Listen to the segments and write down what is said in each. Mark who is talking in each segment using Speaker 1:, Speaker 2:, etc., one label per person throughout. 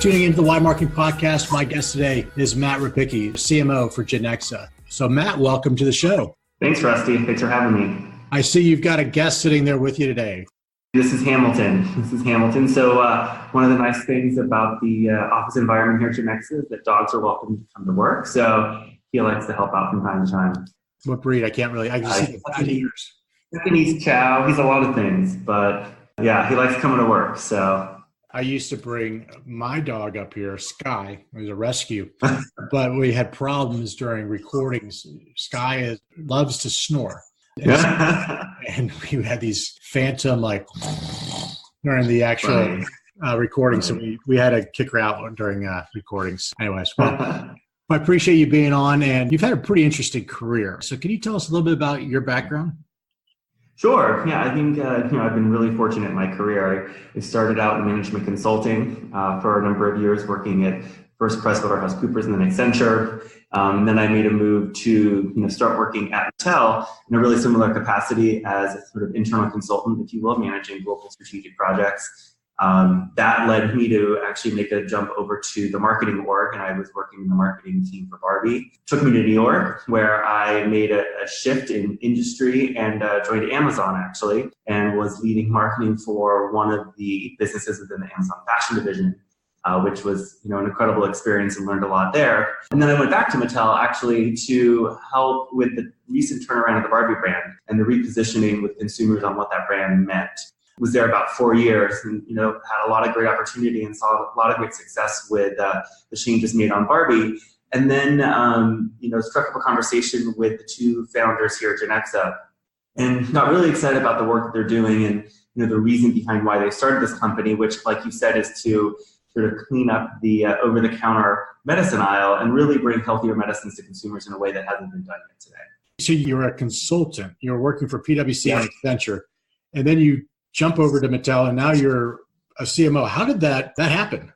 Speaker 1: tuning into the Y Marketing Podcast. My guest today is Matt Repicky, CMO for Genexa. So Matt, welcome to the show.
Speaker 2: Thanks, Rusty. Thanks for having me.
Speaker 1: I see you've got a guest sitting there with you today.
Speaker 2: This is Hamilton. So one of the nice things about the office environment here at Genexa is that dogs are welcome to come to work. So he likes to help out from time to time.
Speaker 1: What breed? I just see the ears.
Speaker 2: Japanese Chow. He's a lot of things, but yeah, he likes coming to work. So
Speaker 1: I used to bring my dog up here, Sky. It was a rescue, but we had problems during recordings. Sky loves to snore. And we had these phantom during the actual recording. So we had to kick her out during recordings. Anyways, well, I appreciate you being on, and you've had a pretty interesting career. So can you tell us a little bit about your background?
Speaker 2: Sure. Yeah, I think I've been really fortunate in my career. I started out in management consulting for a number of years, working at first PricewaterhouseCoopers and then Accenture. Then I made a move to start working at Mattel in a really similar capacity as a sort of internal consultant, if you will, managing global strategic projects. That led me to actually make a jump over to the marketing org, and I was working in the marketing team for Barbie. Took me to New York, where I made a shift in industry and joined Amazon, actually, and was leading marketing for one of the businesses within the Amazon fashion division, which was an incredible experience and learned a lot there. And then I went back to Mattel, actually, to help with the recent turnaround of the Barbie brand and the repositioning with consumers on what that brand meant. Was there about 4 years and had a lot of great opportunity and saw a lot of great success with the changes made on Barbie. And then struck up a conversation with the two founders here at Genexa and got really excited about the work that they're doing and the reason behind why they started this company, which, like you said, is to sort of clean up the over-the-counter medicine aisle and really bring healthier medicines to consumers in a way that hasn't been done yet today.
Speaker 1: So you're a consultant. You're working for PwC and Accenture, and then you jump over to Mattel, and now you're a CMO. How did that happen?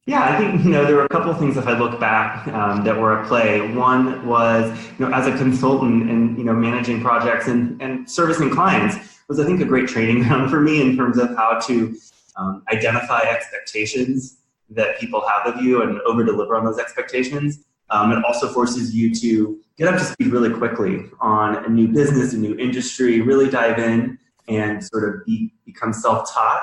Speaker 2: Yeah, I think there were a couple of things if I look back that were at play. One was as a consultant and managing projects and servicing clients was, I think, a great training ground for me in terms of how to identify expectations that people have of you and over deliver on those expectations. It also forces you to get up to speed really quickly on a new business, a new industry, really dive in and sort of become self-taught.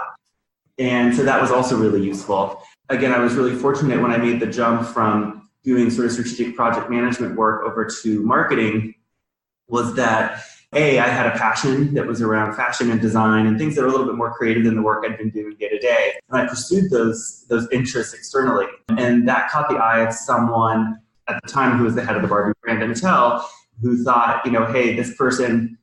Speaker 2: And so that was also really useful. Again, I was really fortunate when I made the jump from doing sort of strategic project management work over to marketing, was that I had a passion that was around fashion and design and things that were a little bit more creative than the work I'd been doing day to day. And I pursued those interests externally. And that caught the eye of someone at the time who was the head of the Barbie brand at Mattel, who thought, hey, this person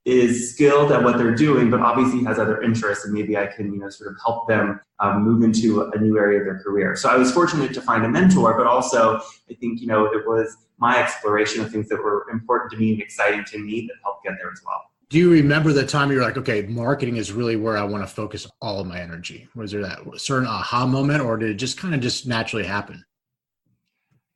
Speaker 2: is skilled at what they're doing, but obviously has other interests, and maybe I can, sort of help them move into a new area of their career. So I was fortunate to find a mentor, but also I think, it was my exploration of things that were important to me and exciting to me that helped get there as well.
Speaker 1: Do you remember the time you were like, okay, marketing is really where I want to focus all of my energy? Was there that certain aha moment, or did it just kind of just naturally happen?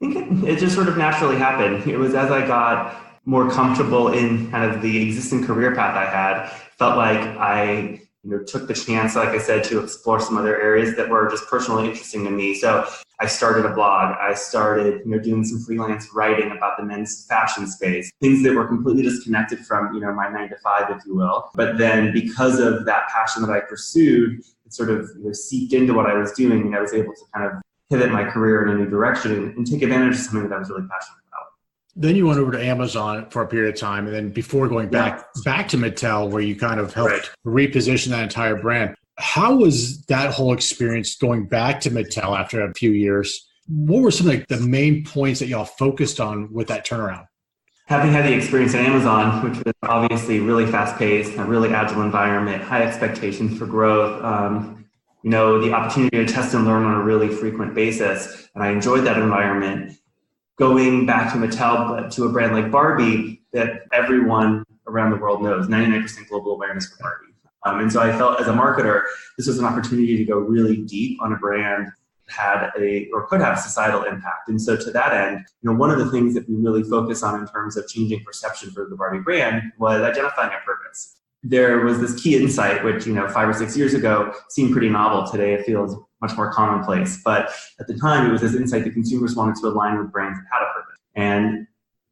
Speaker 2: I think it just sort of naturally happened. It was as I got more comfortable in kind of the existing career path I had, felt like I took the chance, like I said, to explore some other areas that were just personally interesting to me. So I started a blog. I started doing some freelance writing about the men's fashion space, things that were completely disconnected from my 9 to 5, if you will. But then because of that passion that I pursued, it sort of seeped into what I was doing, and I was able to kind of pivot my career in a new direction and take advantage of something that I was really passionate about.
Speaker 1: Then you went over to Amazon for a period of time, and then before going back to Mattel, where you kind of helped reposition that entire brand. How was that whole experience going back to Mattel after a few years? What were some of the main points that y'all focused on with that turnaround?
Speaker 2: Having had the experience at Amazon, which was obviously really fast-paced, a really agile environment, high expectations for growth, the opportunity to test and learn on a really frequent basis, and I enjoyed that environment. Going back to Mattel, but to a brand like Barbie that everyone around the world knows, 99% global awareness for Barbie. And so I felt as a marketer, this was an opportunity to go really deep on a brand that could have societal impact. And so to that end, one of the things that we really focus on in terms of changing perception for the Barbie brand was identifying a purpose. there was this key insight, which, 5 or 6 years ago seemed pretty novel. Today it feels much more commonplace. But at the time, it was this insight that consumers wanted to align with brands that had a purpose. And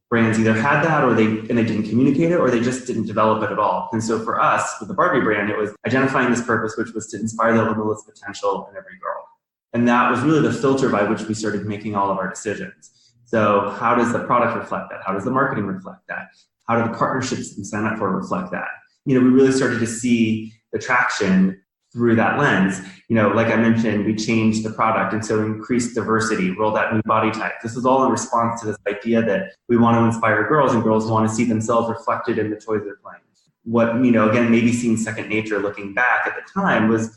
Speaker 2: brands either had that or they didn't communicate it, or they just didn't develop it at all. And so for us, with the Barbie brand, it was identifying this purpose, which was to inspire the limitless potential in every girl. And that was really the filter by which we started making all of our decisions. So how does the product reflect that? How does the marketing reflect that? How do the partnerships we sign up for reflect that? We really started to see the traction through that lens. Like I mentioned, we changed the product, and so increased diversity, rolled out new body types. This is all in response to this idea that we want to inspire girls, and girls want to see themselves reflected in the toys they're playing. What, again, maybe seemed second nature looking back at the time was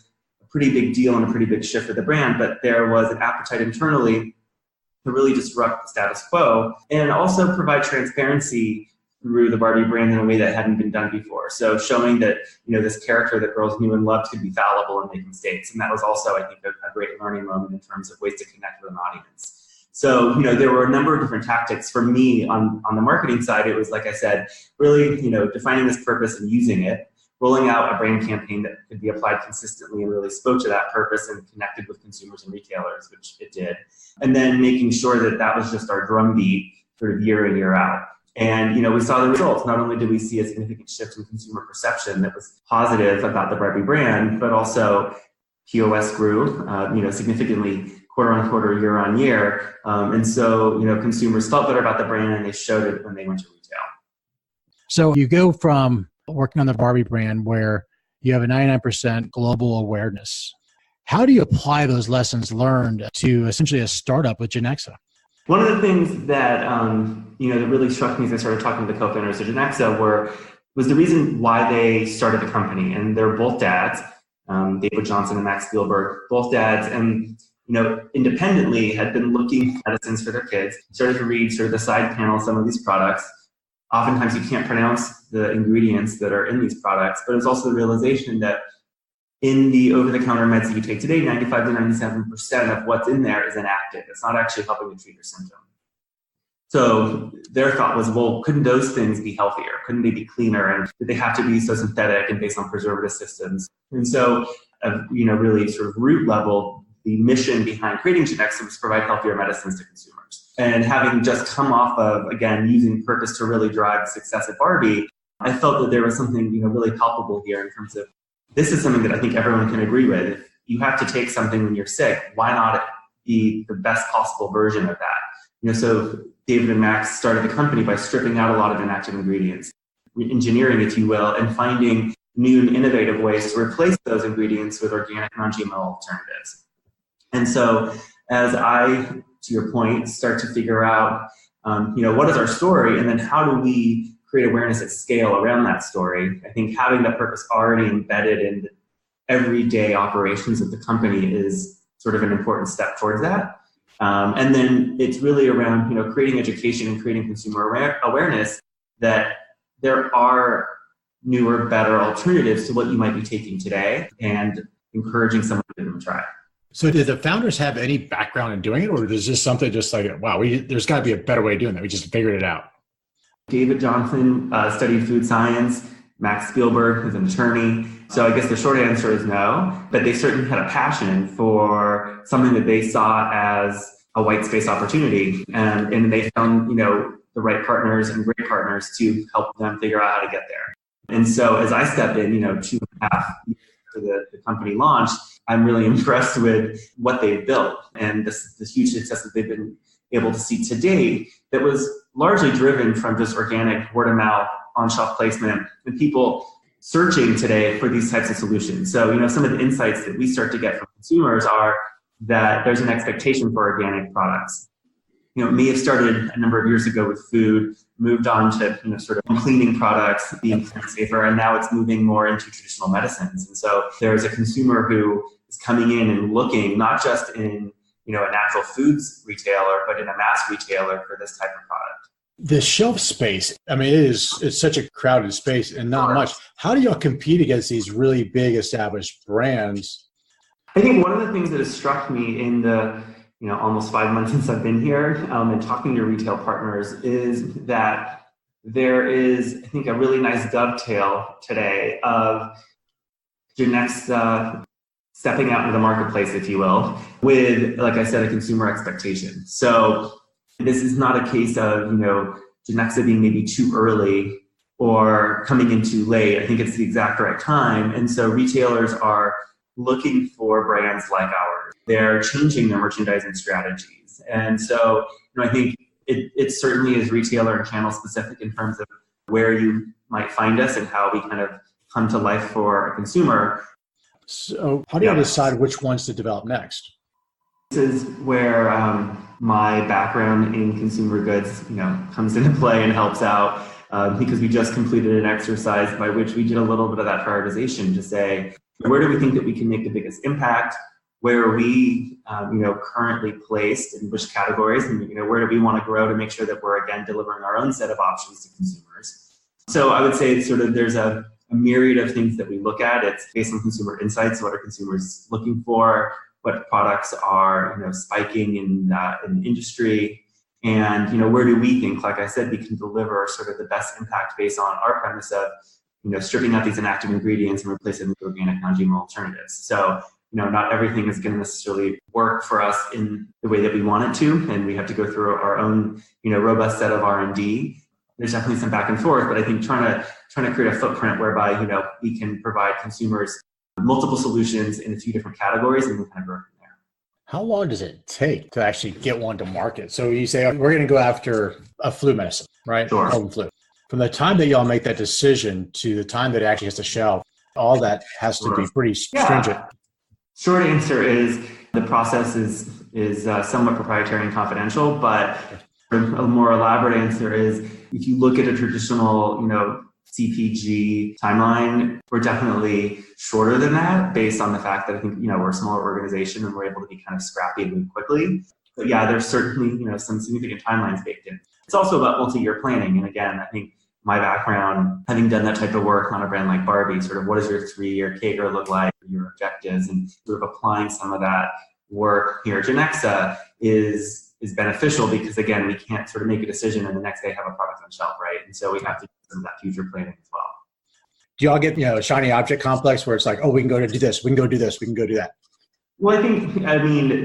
Speaker 2: a pretty big deal and a pretty big shift for the brand, but there was an appetite internally to really disrupt the status quo and also provide transparency through the Barbie brand in a way that hadn't been done before. So showing that, this character that girls knew and loved could be fallible and make mistakes. And that was also, I think, a great learning moment in terms of ways to connect with an audience. So, there were a number of different tactics for me on the marketing side. It was, like I said, really, defining this purpose and using it, rolling out a brand campaign that could be applied consistently and really spoke to that purpose and connected with consumers and retailers, which it did. And then making sure that that was just our drumbeat sort of year in, year out. And, we saw the results. Not only did we see a significant shift in consumer perception that was positive about the Barbie brand, but also POS grew, significantly quarter on quarter, year on year. And so, consumers felt better about the brand, and they showed it when they went to retail.
Speaker 1: So you go from working on the Barbie brand where you have a 99% global awareness. How do you apply those lessons learned to essentially a startup with Genexa?
Speaker 2: One of the things that that really struck me as I started talking to the co-founders of Genexa was the reason why they started the company. And they're both dads, David Johnson and Max Spielberg, both dads, and independently had been looking at medicines for their kids, started to read sort of the side panel of some of these products. Oftentimes you can't pronounce the ingredients that are in these products, but it's also the realization that in the over-the-counter meds that you take today, 95 to 97% of what's in there is inactive. It's not actually helping to treat your symptom. So their thought was, well, couldn't those things be healthier? Couldn't they be cleaner? And did they have to be so synthetic and based on preservative systems? And so, really sort of root level, the mission behind creating Genexa was to provide healthier medicines to consumers. And having just come off of, again, using purpose to really drive the success at Barbie, I felt that there was something, really palpable here in terms of this is something that I think everyone can agree with. If you have to take something when you're sick, why not be the best possible version of that? So David and Max started the company by stripping out a lot of inactive ingredients, engineering, if you will, and finding new and innovative ways to replace those ingredients with organic, non-GMO alternatives. And so as I, to your point, start to figure out, what is our story, and then how do we create awareness at scale around that story, I think having that purpose already embedded in the everyday operations of the company is sort of an important step towards that. And then it's really around, creating education and creating consumer awareness that there are newer, better alternatives to what you might be taking today, and encouraging someone to give them a try.
Speaker 1: So did the founders have any background in doing it, or is this something just like, wow, there's got to be a better way of doing that? We just figured it out.
Speaker 2: David Johnson studied food science. Max Spielberg is an attorney. So I guess the short answer is no, but they certainly had a passion for something that they saw as a white space opportunity. And they found, the right partners and great partners to help them figure out how to get there. And so as I stepped in, 2.5 years after the company launched, I'm really impressed with what they've built and this huge success that they've been able to see to date that was largely driven from just organic word of mouth, on-shelf placement, and people searching today for these types of solutions. So, some of the insights that we start to get from consumers are that there's an expectation for organic products. It may have started a number of years ago with food, moved on to, sort of cleaning products, being safer, and now it's moving more into traditional medicines. And so there's a consumer who is coming in and looking not just in a natural foods retailer, but in a mass retailer for this type of product.
Speaker 1: The shelf space, it's such a crowded space and not much. How do y'all compete against these really big established brands?
Speaker 2: I think one of the things that has struck me in the almost 5 months since I've been here and talking to retail partners is that there is, I think, a really nice dovetail today of Genexa stepping out into the marketplace, if you will, with, like I said, a consumer expectation. So this is not a case of, Genexa being maybe too early or coming in too late. I think it's the exact right time. And so retailers are looking for brands like ours. They're changing their merchandising strategies. And so, I think it certainly is retailer and channel specific in terms of where you might find us and how we kind of come to life for a consumer.
Speaker 1: So how do you decide which ones to develop next?
Speaker 2: This is where my background in consumer goods, comes into play and helps out because we just completed an exercise by which we did a little bit of that prioritization to say, where do we think that we can make the biggest impact? Where are we, currently placed in which categories, and where do we want to grow to make sure that we're again delivering our own set of options to consumers? So I would say there's a myriad of things that we look at. It's based on consumer insights. What are consumers looking for? What products are spiking in industry? And where do we think, like I said, we can deliver sort of the best impact based on our premise of stripping out these inactive ingredients and replacing them with organic, non-GMO alternatives. So not everything is going to necessarily work for us in the way that we want it to, and we have to go through our own robust set of R&D. There's definitely some back and forth, but I think trying to create a footprint whereby we can provide consumers multiple solutions in a few different categories, and we kind of grow from there.
Speaker 1: How long does it take to actually get one to market? So you say, we're going to go after a flu medicine, right?
Speaker 2: Sure.
Speaker 1: Cold and flu. From the time that y'all make that decision to the time that it actually hits the shelf, all that has to be pretty stringent.
Speaker 2: Short answer is the process is somewhat proprietary and confidential, but a more elaborate answer is if you look at a traditional, CPG timeline, we're definitely shorter than that based on the fact that I think, we're a smaller organization and we're able to be kind of scrappy and move quickly. But yeah, there's certainly, some significant timelines baked in. It's also about multi-year planning. And again, I think my background, having done that type of work on a brand like Barbie, sort of what does your 3-year CAGR look like, your objectives, and sort of applying some of that work here at Genexa is beneficial because, again, we can't sort of make a decision and the next day have a product on shelf, right? And so we have to do some of that future planning as well.
Speaker 1: Do y'all get, a shiny object complex where it's like, oh, we can go to do this, we can go do this, we can go do that?
Speaker 2: Well,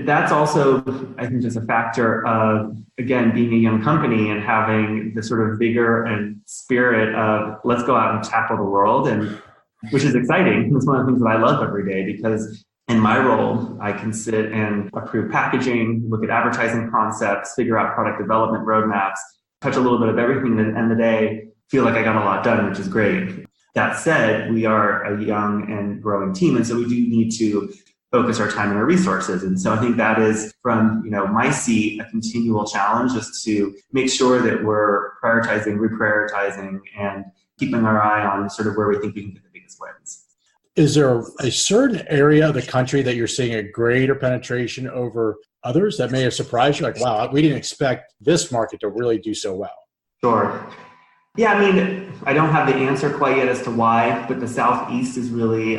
Speaker 2: that's also, just a factor of, again, being a young company and having the sort of vigor and spirit of let's go out and tackle the world, and which is exciting. It's one of the things that I love every day because in my role, I can sit and approve packaging, look at advertising concepts, figure out product development roadmaps, touch a little bit of everything, and at the end of the day, feel like I got a lot done, which is great. That said, we are a young and growing team, and so we do need to focus our time and our resources. And so I think that is from, my seat, a continual challenge just to make sure that we're prioritizing, reprioritizing, and keeping our eye on sort of where we think we can get the biggest wins.
Speaker 1: Is there a certain area of the country that you're seeing a greater penetration over others that may have surprised you? Like, wow, we didn't expect this market to really do so well.
Speaker 2: Sure. Yeah, I don't have the answer quite yet as to why, but the Southeast is really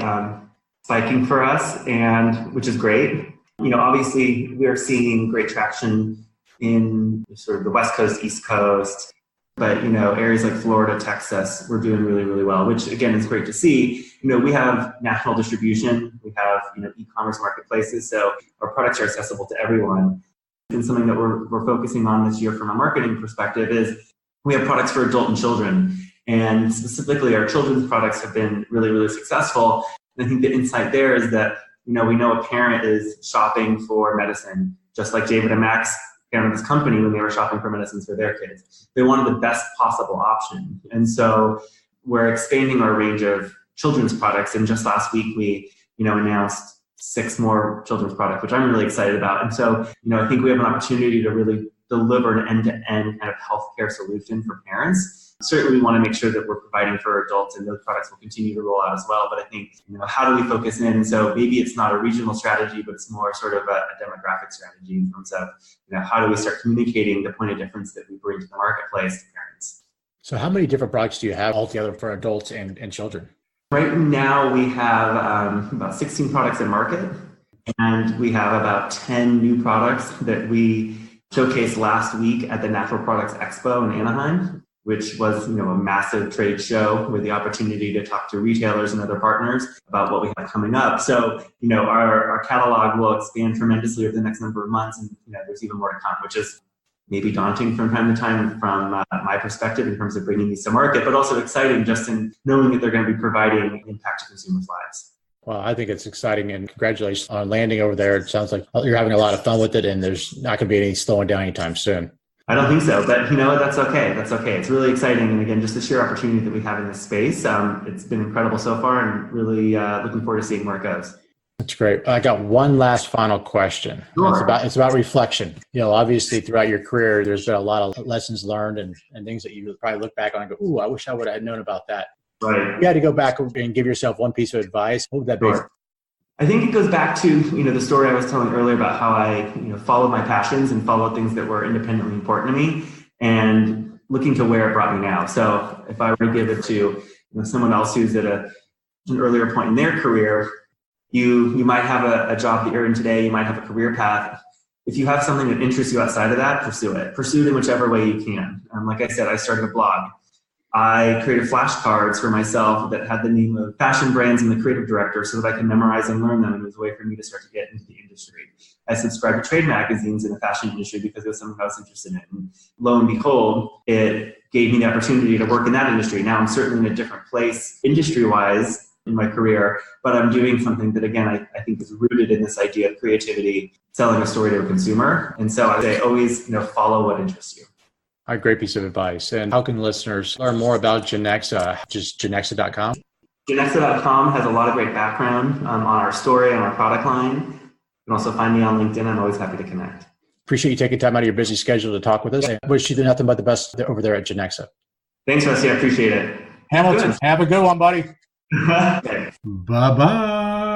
Speaker 2: spiking for us, and which is great. Obviously we are seeing great traction in sort of the West Coast, East Coast, but areas like Florida, Texas, we're doing really, really well, which again is great to see. We have national distribution, we have e-commerce marketplaces, so our products are accessible to everyone. And something that we're focusing on this year from a marketing perspective is we have products for adult and children, and specifically our children's products have been really, really successful. And I think the insight there is that, we know a parent is shopping for medicine, just like David and Max founded this company when they were shopping for medicines for their kids. They wanted the best possible option. And so we're expanding our range of children's products. And just last week, we, announced 6 more children's products, which I'm really excited about. And so, I think we have an opportunity to really deliver an end-to-end kind of healthcare solution for parents. Certainly we want to make sure that we're providing for adults, and those products will continue to roll out as well. But I think, how do we focus in? So maybe it's not a regional strategy, but it's more sort of a demographic strategy in terms of, how do we start communicating the point of difference that we bring to the marketplace to parents?
Speaker 1: So how many different products do you have altogether for adults and children?
Speaker 2: Right now we have about 16 products in market, and we have about 10 new products that we showcased last week at the Natural Products Expo in Anaheim. which was, a massive trade show with the opportunity to talk to retailers and other partners about what we have coming up. So, our catalog will expand tremendously over the next number of months, and there's even more to come, which is maybe daunting from time to time from my perspective in terms of bringing these to market, but also exciting just in knowing that they're going to be providing impact to consumers' lives.
Speaker 1: Well, I think it's exciting, and congratulations on landing over there. It sounds like you're having a lot of fun with it, and there's not going to be any slowing down anytime soon.
Speaker 2: I don't think so, but that's okay. That's okay. It's really exciting. And again, just the sheer opportunity that we have in this space, it's been incredible so far, and really looking forward to seeing where it goes.
Speaker 1: That's great. I got one last final question.
Speaker 2: Sure.
Speaker 1: It's about reflection. Obviously throughout your career, there's been a lot of lessons learned and things that you probably look back on and go, ooh, I wish I would have known about that.
Speaker 2: Right.
Speaker 1: You had to go back and give yourself one piece of advice. What would that be?
Speaker 2: Sure. I think it goes back to, the story I was telling earlier about how I, followed my passions and followed things that were independently important to me, and looking to where it brought me now. So if I were to give it to someone else who's at an earlier point in their career, you might have a job that you're in today, you might have a career path. If you have something that interests you outside of that, pursue it. Pursue it in whichever way you can. Like I said, I started a blog. I created flashcards for myself that had the name of fashion brands and the creative director so that I could memorize and learn them. And it was a way for me to start to get into the industry. I subscribed to trade magazines in the fashion industry because it was something I was interested in. And lo and behold, it gave me the opportunity to work in that industry. Now I'm certainly in a different place industry-wise in my career, but I'm doing something that, again, I think is rooted in this idea of creativity, selling a story to a consumer. And so I say always, follow what interests you.
Speaker 1: A great piece of advice. And how can listeners learn more about Genexa? Just Genexa.com?
Speaker 2: Genexa.com has a lot of great background on our story, on our product line. You can also find me on LinkedIn. I'm always happy to connect. Appreciate
Speaker 1: you taking time out of your busy schedule to talk with us. I wish you nothing but the best over there at Genexa.
Speaker 2: Thanks, Rusty. I appreciate it.
Speaker 1: Hamilton, have a good one, buddy.
Speaker 2: Okay.
Speaker 1: Bye-bye.